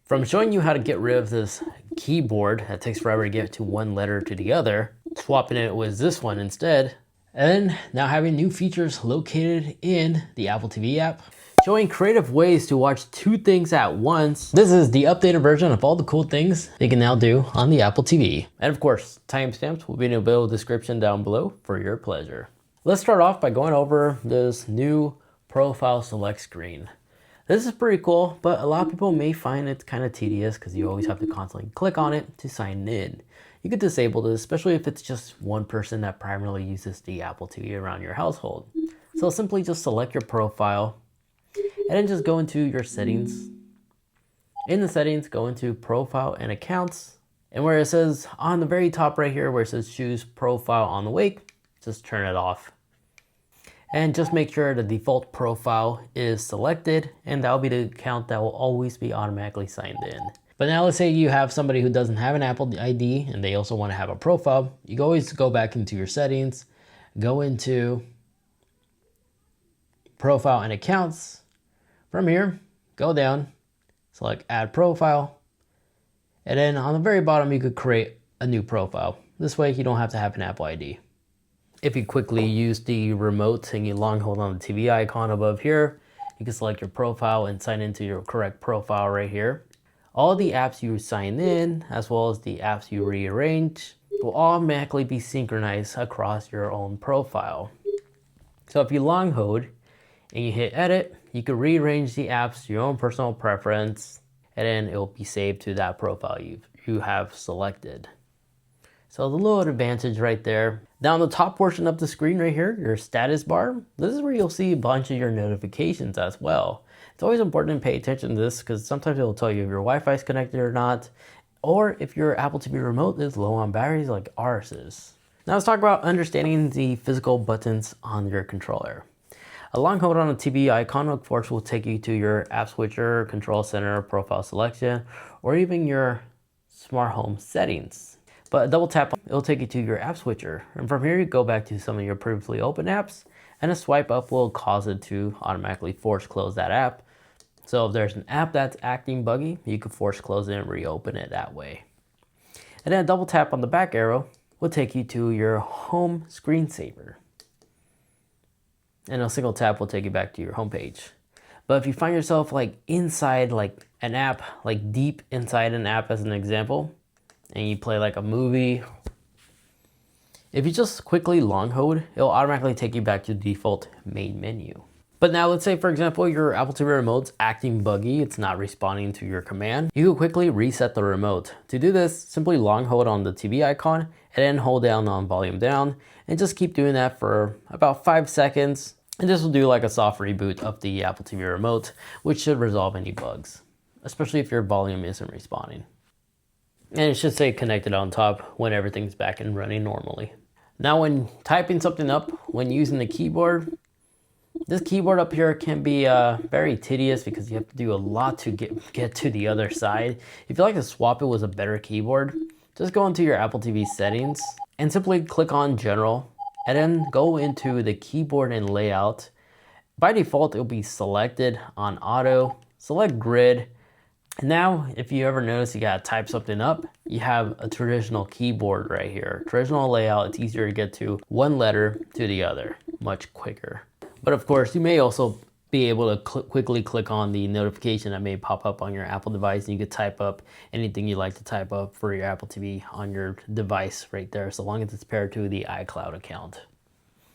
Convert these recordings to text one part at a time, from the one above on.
From showing you how to get rid of this keyboard that takes forever to get to one letter to the other, swapping it with this one instead, and now having new features located in the Apple TV app, showing creative ways to watch two things at once. This is the updated version of all the cool things they can now do on the Apple TV. And of course, timestamps will be in the below description down below for your pleasure. Let's start off by going over this new profile select screen. This is pretty cool, but a lot of people may find it kind of tedious because you always have to constantly click on it to sign in. You could disable this, especially if it's just one person that primarily uses the Apple TV around your household. So simply just select your profile and then just go into your settings. In the settings, go into profile and accounts. And where it says on the very top right here, where it says choose profile on the wake, just turn it off. And just make sure the default profile is selected, and that'll be the account that will always be automatically signed in. But now let's say you have somebody who doesn't have an Apple ID and they also want to have a profile. You can always go back into your settings, go into profile and accounts. From here, go down, select add profile, and then on the very bottom you could create a new profile. This way you don't have to have an Apple ID. If you quickly use the remote and you long hold on the TV icon above here, you can select your profile and sign into your correct profile right here. All the apps you sign in, as well as the apps you rearrange, will automatically be synchronized across your own profile. So if you long hold and you hit edit, you can rearrange the apps to your own personal preference, and then it will be saved to that profile you have selected. So the little advantage right there. Now on the top portion of the screen right here, your status bar, this is where you'll see a bunch of your notifications as well. It's always important to pay attention to this because sometimes it will tell you if your Wi-Fi is connected or not, or if your Apple TV remote is low on batteries like ours is. Now let's talk about understanding the physical buttons on your controller. A long hold on a TV icon, of course, will take you to your app switcher, control center, profile selection, or even your smart home settings. But a double tap, it'll take you to your app switcher. And from here, you go back to some of your previously open apps, and a swipe up will cause it to automatically force close that app. So if there's an app that's acting buggy, you can force close it and reopen it that way. And then a double tap on the back arrow will take you to your home screensaver. And a single tap will take you back to your home page. But if you find yourself like inside like an app, like deep inside an app as an example, and you play like a movie, if you just quickly long hold, it'll automatically take you back to the default main menu. But now let's say, for example, your Apple TV remote's acting buggy, it's not responding to your command. You can quickly reset the remote. To do this, simply long hold on the TV icon and then hold down on volume down and just keep doing that for about 5 seconds. And this will do like a soft reboot of the Apple TV remote, which should resolve any bugs, especially if your volume isn't responding. And it should say connected on top when everything's back and running normally. Now when typing something up, when using the keyboard, this keyboard up here can be very tedious because you have to do a lot to get to the other side. If you'd like to swap it with a better keyboard, just go into your Apple TV settings and simply click on General and then go into the keyboard and layout. By default, it'll be selected on auto, select grid. Now, if you ever notice you gotta type something up, you have a traditional keyboard right here. Traditional layout, it's easier to get to one letter to the other, much quicker. But of course, you may also be able to quickly click on the notification that may pop up on your Apple device, and you could type up anything you'd like to type up for your Apple TV on your device right there, so long as it's paired to the iCloud account.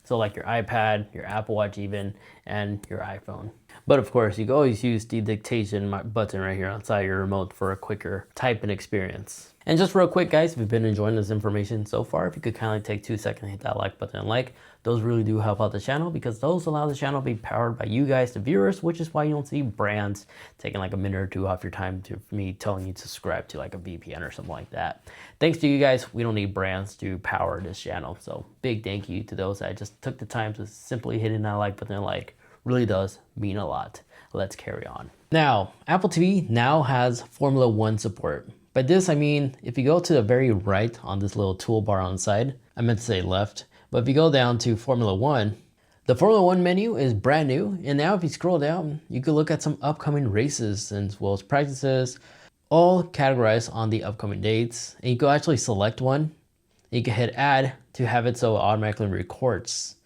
So like your iPad, your Apple Watch even, and your iPhone. But of course, you can always use the dictation button right here on side of your remote for a quicker typing experience. And just real quick, guys, if you've been enjoying this information so far, if you could kindly take 2 seconds and hit that like button and like, those really do help out the channel because those allow the channel to be powered by you guys, the viewers, which is why you don't see brands taking like a minute or two off your time to me telling you to subscribe to like a VPN or something like that. Thanks to you guys, we don't need brands to power this channel. So big thank you to those that just took the time to simply hitting that like button and like. Really does mean a lot. Let's carry on. Now, Apple TV now has Formula 1 support. By this, I mean, if you go to the very right on this little toolbar on the side, I meant to say left, but if you go down to Formula 1, the Formula 1 menu is brand new. And now if you scroll down, you can look at some upcoming races as well as practices, all categorized on the upcoming dates. And you can actually select one. You can hit add to have it so it automatically records.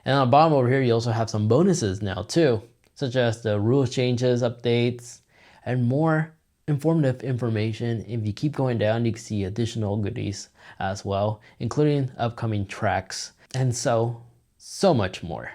And on the bottom over here, you also have some bonuses now too, such as the rules changes, updates, and more informative information. If you keep going down, you can see additional goodies as well, including upcoming tracks and so much more.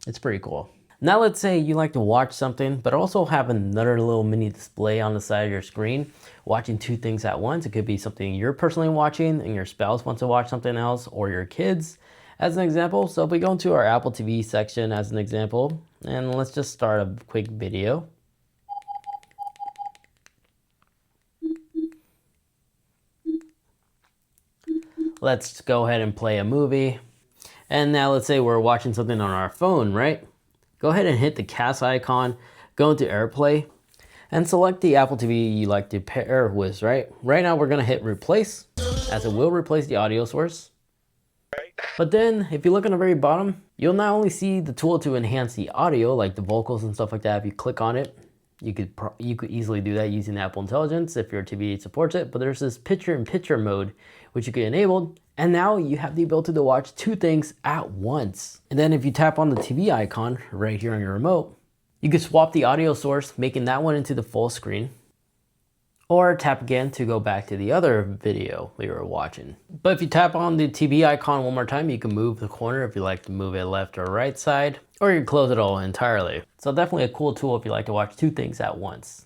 It's pretty cool. Now let's say you like to watch something, but also have another little mini display on the side of your screen, watching two things at once. It could be something you're personally watching and your spouse wants to watch something else, or your kids as an example. So if we go into our Apple TV section as an example, and let's just start a quick video. Let's go ahead and play a movie. And now let's say we're watching something on our phone, right? Go ahead and hit the cast icon, go into AirPlay, and select the Apple TV you like to pair with, right? Right now we're gonna hit replace, as it will replace the audio source. But then if you look on the very bottom, you'll not only see the tool to enhance the audio, like the vocals and stuff like that. If you click on it, you could easily do that using Apple Intelligence if your TV supports it. But there's this picture-in-picture mode, which you can enable. And now you have the ability to watch two things at once. And then if you tap on the TV icon right here on your remote, you can swap the audio source, making that one into the full screen. Or tap again to go back to the other video we were watching. But if you tap on the TV icon one more time, you can move the corner if you like to move it left or right side, or you can close it all entirely. So definitely a cool tool if you like to watch two things at once.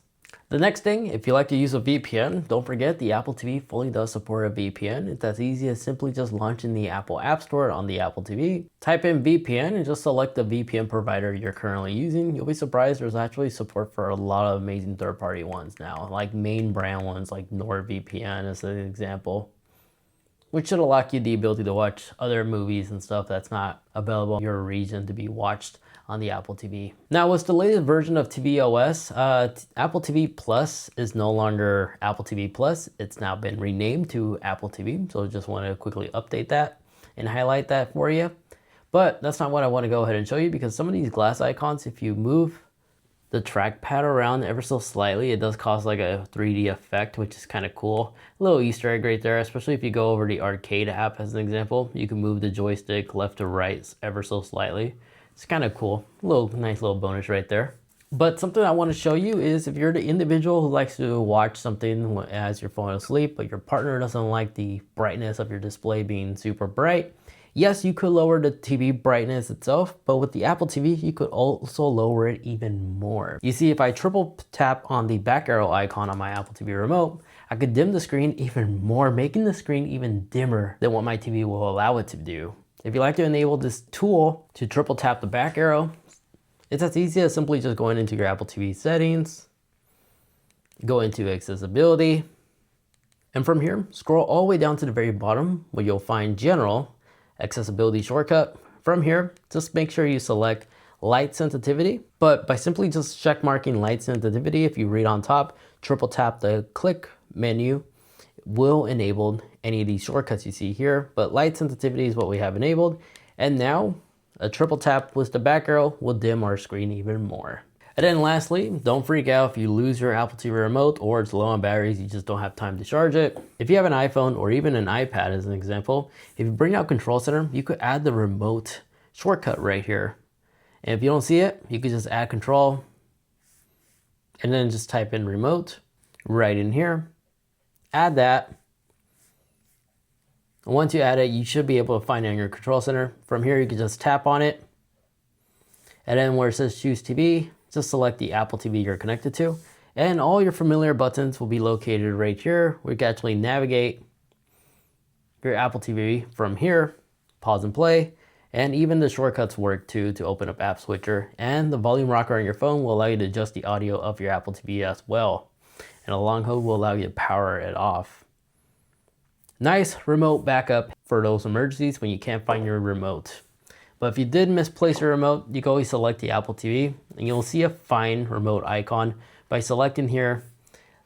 The next thing, if you like to use a VPN, don't forget the Apple TV fully does support a VPN. It's as easy as simply just launching the Apple App Store on the Apple TV. Type in VPN and just select the VPN provider you're currently using. You'll be surprised there's actually support for a lot of amazing third-party ones now, like main brand ones like NordVPN as an example, which should allow you the ability to watch other movies and stuff that's not available in your region to be watched on the Apple TV. Now, with the latest version of tvOS, Apple TV Plus is no longer Apple TV Plus. It's now been renamed to Apple TV. So I just want to quickly update that and highlight that for you. But that's not what I want to go ahead and show you, because some of these glass icons, if you move the trackpad around ever so slightly, it does cause like a 3D effect, which is kind of cool. A little Easter egg right there, especially if you go over the arcade app as an example. You can move the joystick left to right ever so slightly. It's kind of cool. Nice little bonus right there. But something I want to show you is if you're the individual who likes to watch something as you're falling asleep, but your partner doesn't like the brightness of your display being super bright, yes, you could lower the TV brightness itself, but with the Apple TV, you could also lower it even more. You see, if I triple tap on the back arrow icon on my Apple TV remote, I could dim the screen even more, making the screen even dimmer than what my TV will allow it to do. If you like to enable this tool to triple tap the back arrow, it's as easy as simply just going into your Apple TV settings, go into accessibility, and from here, scroll all the way down to the very bottom where you'll find general accessibility shortcut. From here, just make sure you select light sensitivity, but by simply just check marking light sensitivity, if you read on top, triple tap the click menu, will enable any of these shortcuts you see here, but light sensitivity is what we have enabled. And now a triple tap with the back arrow will dim our screen even more. And then lastly, don't freak out if you lose your Apple TV remote or it's low on batteries, you just don't have time to charge it. If you have an iPhone or even an iPad as an example, if you bring out Control Center, you could add the remote shortcut right here. And if you don't see it, you could just add control and then just type in remote right in here. Add that. And once you add it, you should be able to find it in your Control Center. From here, you can just tap on it. And then where it says choose TV, just select the Apple TV you're connected to. And all your familiar buttons will be located right here. We can actually navigate your Apple TV from here, pause and play. And even the shortcuts work too to open up App Switcher. And the volume rocker on your phone will allow you to adjust the audio of your Apple TV as well. And a long hold will allow you to power it off. Nice remote backup for those emergencies when you can't find your remote. But if you did misplace your remote, you can always select the Apple TV and you'll see a find remote icon. By selecting here,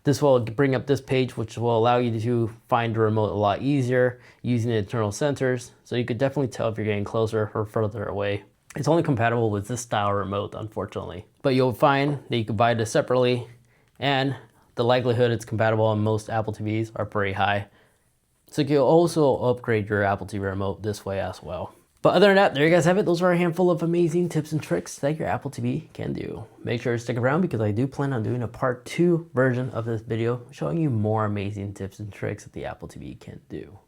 this will bring up this page, which will allow you to find the remote a lot easier using the internal sensors. So you could definitely tell if you're getting closer or further away. It's only compatible with this style remote, unfortunately. But you'll find that you can buy this separately And the likelihood it's compatible on most Apple TVs are pretty high. So you can also upgrade your Apple TV remote this way as well. But other than that, there you guys have it. Those are a handful of amazing tips and tricks that your Apple TV can do. Make sure to stick around because I do plan on doing a part 2 version of this video showing you more amazing tips and tricks that the Apple TV can do.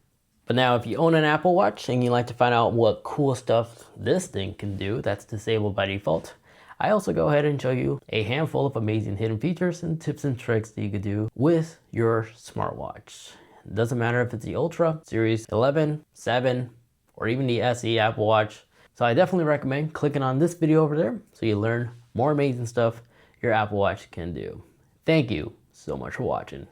But now if you own an Apple Watch and you'd like to find out what cool stuff this thing can do that's disabled by default, I also go ahead and show you a handful of amazing hidden features and tips and tricks that you could do with your smartwatch. It doesn't matter if it's the Ultra, Series 11, 7, or even the SE Apple Watch. So I definitely recommend clicking on this video over there so you learn more amazing stuff your Apple Watch can do. Thank you so much for watching.